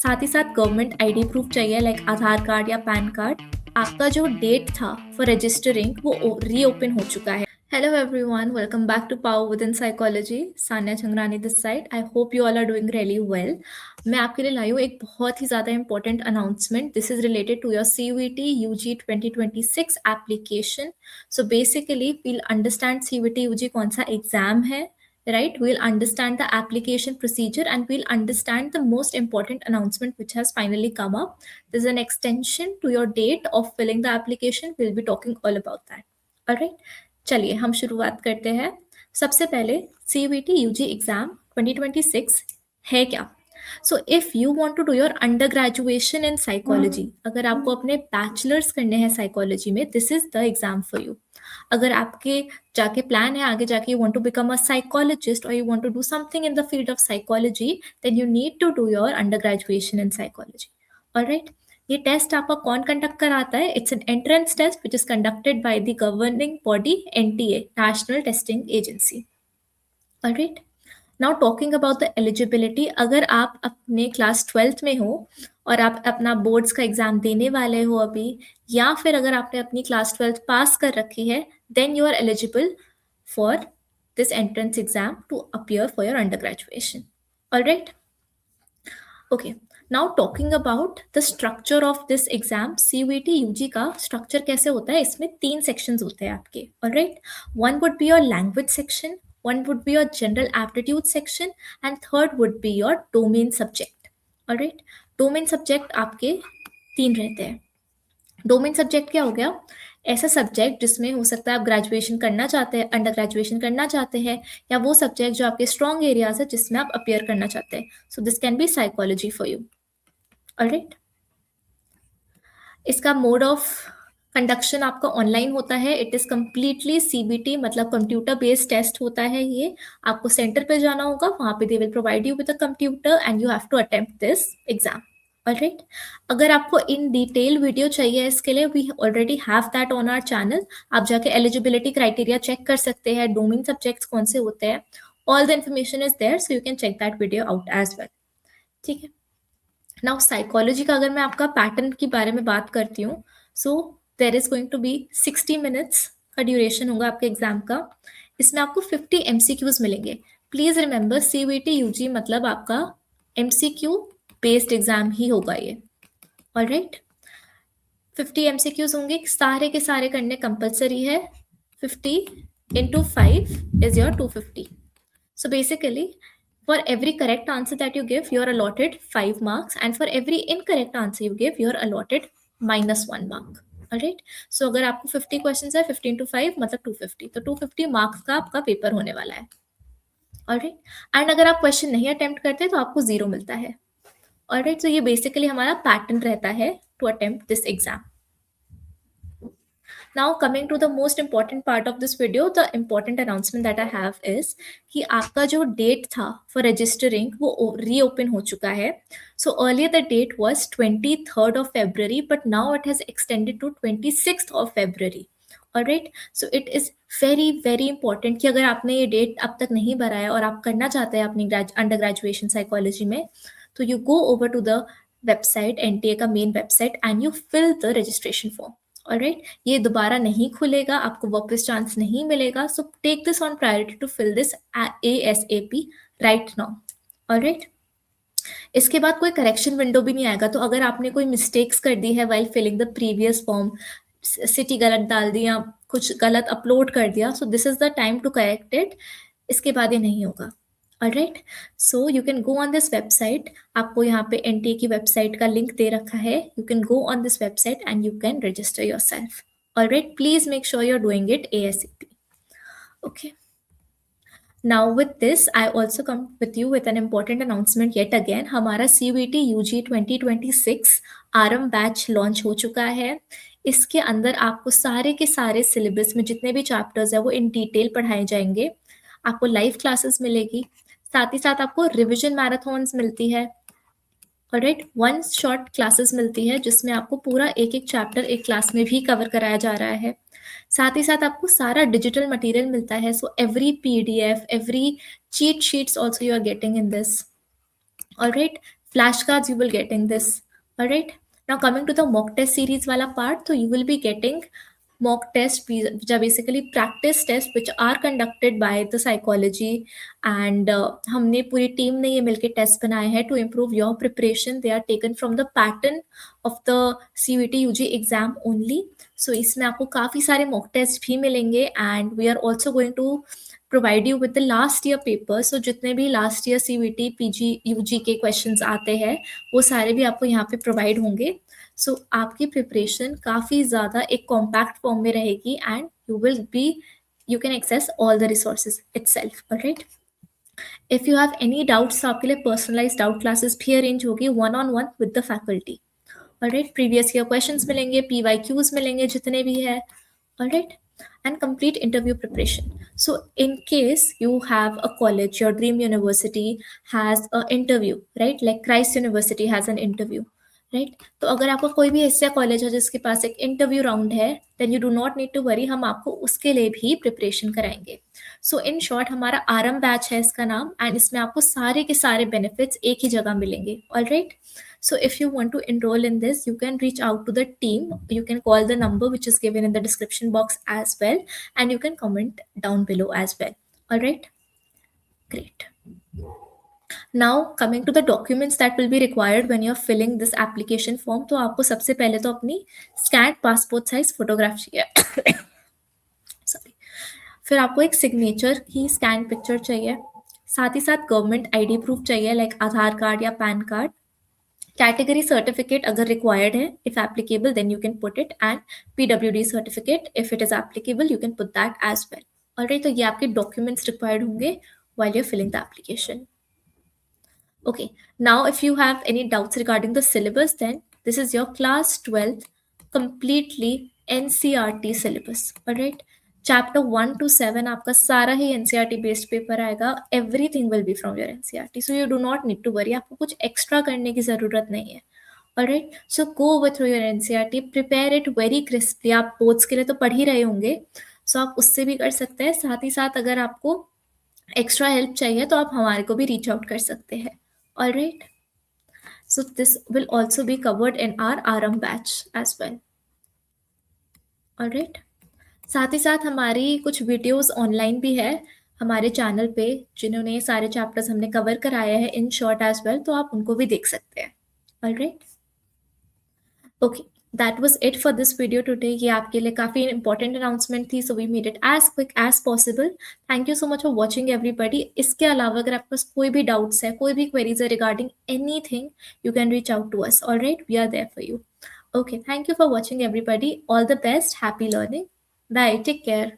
साथ ही साथ गवर्नमेंट आईडी प्रूफ चाहिए लाइक आधार कार्ड या पैन कार्ड। आपका जो डेट था फॉर रजिस्टरिंग वो रीओपन हो चुका है। Hello everyone, welcome back to power within psychology. Sanya Changrani this side. I hope you all are doing really well. मैं आपके लिए लाई हूँ एक बहुत ही ज़्यादा important announcement. This is related to your CUET UG 2026 application. So basically we'll understand CUET UG कौन सा एग्जाम है, right? We'll understand the application procedure and we'll understand the most important announcement which has finally come up. There's an extension to your date of filling the application. We'll be talking all about that. All right, चलिए हम शुरुआत करते हैं। सबसे पहले CUET UG exam 2026 है क्या? So if you want to do your under graduation in psychology, अगर आपको अपने बैचलर्स करने हैं साइकोलॉजी में, this is the exam for you. अगर आपके जाके प्लान है आगे जाके you want to become a psychologist और you want to do something in the field of psychology, then you need to do your under graduation in psychology. Alright, ये test आपका कौन कंडक्ट कराता है? It's an entrance test which is conducted by the governing body NTA, national testing agency. Alright, now talking about the eligibility, अगर आप अपने class 12th में हो और आप अपना बोर्ड्स का एग्जाम देने वाले हो अभी, या फिर अगर आपने अपनी क्लास 12th पास कर रखी है, then you are eligible for this entrance exam to appear for your under graduation. Alright, okay, now talking about the structure of this exam. CUET UG का स्ट्रक्चर कैसे होता है? इसमें 3 सेक्शंस होते हैं आपके। Alright, one would be your language section, one would be your general aptitude section, and third would be your domain subject. All right, domain subject आपके 3 रहते हैं। डोमेन सब्जेक्ट क्या हो गया? ऐसा सब्जेक्ट जिसमें हो सकता है आप ग्रेजुएशन करना चाहते हैं, अंडर ग्रेजुएशन करना चाहते हैं, या वो सब्जेक्ट जो आपके स्ट्रॉन्ग एरियाज है जिसमें आप अपियर करना चाहते हैं। So this can be psychology for you. Alright, इसका मोड ऑफ कंडक्शन आपका ऑनलाइन होता है। इट इज कम्प्लीटली CBT, मतलब कंप्यूटर बेस्ड टेस्ट होता है ये। आपको सेंटर पे जाना होगा, वहां पे they will provide you with a computer and you have to attempt this exam. Alright, अगर आपको इन डिटेल वीडियो चाहिए इसके लिए, we already have that on our channel. आप जाके एलिजिबिलिटी क्राइटेरिया चेक कर सकते हैं, डोमेन सब्जेक्ट्स कौन से होते हैं, all the information is there, so you can check that video out as well. ठीक है, नाउ साइकोलॉजी का अगर मैं आपका पैटर्न के बारे में बात करती हूँ, so there is going to be 60 minutes का ड्यूरेशन होगा आपके एग्जाम का। इसमें आपको 50 MCQs मिलेंगे। प्लीज रिमेंबर, CUET UG मतलब आपका MCQ बेस्ड एग्जाम ही होगा ये। ऑलराइट, 50 MCQs होंगे, सारे के सारे करने कंपल्सरी है। 50 into 5 is your 250. So basically, for every correct answer that you give, you are allotted 5 marks, and for every incorrect answer you give, you are allotted -1 mark. Alright, so अगर आपको 50 questions है, 50 into 5 मतलब 250, तो 250 marks का आपका paper होने वाला है। ऑलराइट, एंड अगर आप क्वेश्चन नहीं अटेम्प्ट करते तो आपको 0 मिलता है। ऑलराइट, so ये बेसिकली हमारा पैटर्न रहता है to attempt this exam. Now coming to the most important part of this video, the important announcement that I have is कि आपका जो डेट था for registering वो reopen हो चुका है। So earlier the date was 23rd of February, but now it has extended to 26th of February. Alright, so it is very very important कि अगर आपने ये डेट अब तक नहीं भरा है और आप करना चाहते हैं अपनी अंडर ग्रेजुएशन साइकोलॉजी में, तो you go over to the website, NTA का main website, and you fill the registration form. Alright, ये दोबारा नहीं खुलेगा, आपको वापस चांस नहीं मिलेगा। So take this on priority to fill this ASAP right now. Alright, इसके बाद कोई करेक्शन विंडो भी नहीं आएगा। तो अगर आपने कोई मिस्टेक्स कर दी है while filling the previous form, city गलत डाल दी या कुछ गलत अपलोड कर दिया, so this is the time to correct it. इसके बाद ये नहीं होगा। Alright, so you can go on this website. आपको यहाँ पे NTA की वेबसाइट का लिंक दे रखा है। You can go on this website and you can register yourself. Alright, please make sure you are doing it ASAP. Okay. Now with this, I also come with you with an important announcement yet again. हमारा CUET UG 2026 आरम batch launch हो चुका है। इसके अंदर आपको सारे के सारे सिलेबस में जितने भी चैप्टर्स है वो इन डिटेल पढ़ाए जाएंगे। आपको लाइव क्लासेस मिलेगी, साथ ही साथ आपको रिविजन मैराथन्स मिलती है। ऑलराइट, वन शॉट क्लासेस मिलती है जिसमें आपको पूरा एक एक चैप्टर एक क्लास में भी कवर कराया जा रहा है। साथ ही साथ आपको सारा डिजिटल मटेरियल मिलता है। So every PDF, every cheat sheets also you are getting in this. Alright, flashcards you will get in this. All right, now coming to the mock test series wala part, so you will be getting mock tests which are basically practice tests which are conducted by the psychology, and हमने पूरी team ने ये मिलके test बनाए हैं to improve your preparation. They are taken from the pattern of the CUET UG exam only. So इसमें आपको काफ़ी सारे mock tests भी मिलेंगे, and we are also going to provide you with the last year paper. So जितने भी last year CUET PG UG के questions आते हैं वो सारे भी आपको यहाँ पे provide होंगे. सो आपकी प्रिपरेशन काफ़ी ज़्यादा एक कॉम्पैक्ट फॉर्म में रहेगी, and you can access all the resources itself. Alright, if you have any doubts तो आपके लिए पर्सनलाइज डाउट क्लासेस भी अरेंज होगी one on one with the faculty. Alright, previous year questions मिलेंगे, PYQs मिलेंगे जितने भी है. Alright, and complete interview preparation. So in case you have a college, your dream university has a interview, right? Like Christ University has an interview, right? तो अगर आपका कोई भी ऐसा कॉलेज है जिसके पास एक इंटरव्यू राउंड है, then you do not need to worry, हम आपको उसके लिए भी प्रिपरेशन कराएंगे. सो इन शॉर्ट हमारा आरम बैच है इसका नाम, एंड इसमें आपको सारे के सारे बेनिफिट्स एक ही जगह मिलेंगे. Alright, so if you want to enroll in this, you can reach out to the team. You can call the number which is given in the description box as well, and you can comment down below as well. All right, great. Now coming to the documents that will be required when you're filling this application form, तो आपको सबसे पहले तो अपनी scanned passport size photograph चाहिए. Sorry. फिर आपको एक सिग्नेचर की स्कैन पिक्चर चाहिए, साथ ही साथ गवर्नमेंट ID प्रूफ चाहिए, लाइक आधार कार्ड या पैन कार्ड. कैटेगरी सर्टिफिकेट अगर रिक्वायर्ड है, if applicable then you can put it, and PWD certificate if it is applicable you can put that as well. Alright, तो ये आपके documents required होंगे while you are filling the application. Okay, now if you have any doubts regarding the syllabus, then this is your class 12th completely NCERT syllabus. Alright, chapter 1 to 7 आपका सारा ही NCERT based paper आएगा. Everything will be from your NCERT, so you do not need to worry. आपको कुछ extra करने की ज़रूरत नहीं है. Alright, so go over through your NCERT, prepare it very crisply. आप boards के लिए तो पढ़ ही रहे होंगे, so आप उससे भी कर सकते हैं. साथ ही साथ अगर आपको एक्स्ट्रा हेल्प चाहिए तो आप हमारे को भी रीच आउट कर सकते हैं. Alright, so this will also be covered in our RM batch as well. Alright, साथ ही साथ हमारी कुछ वीडियोस ऑनलाइन भी है हमारे चैनल पे, जिन्होंने ये सारे चैप्टर्स हमने कवर कराया है इन शॉर्ट एज वेल, तो आप उनको भी देख सकते हैं. Alright, okay, that was it for this video today. ये आपके लिए काफ़ी इंपॉर्टेंट अनाउंसमेंट थी, so we made it as quick as possible. Thank you so much for watching everybody. इसके अलावा अगर आपके पास कोई भी डाउट्स है, कोई भी क्वेरीज है regarding anything, you can reach out to us. All right, we are there for you. Okay, thank you for watching everybody. All the best. Happy learning. Bye. Take care.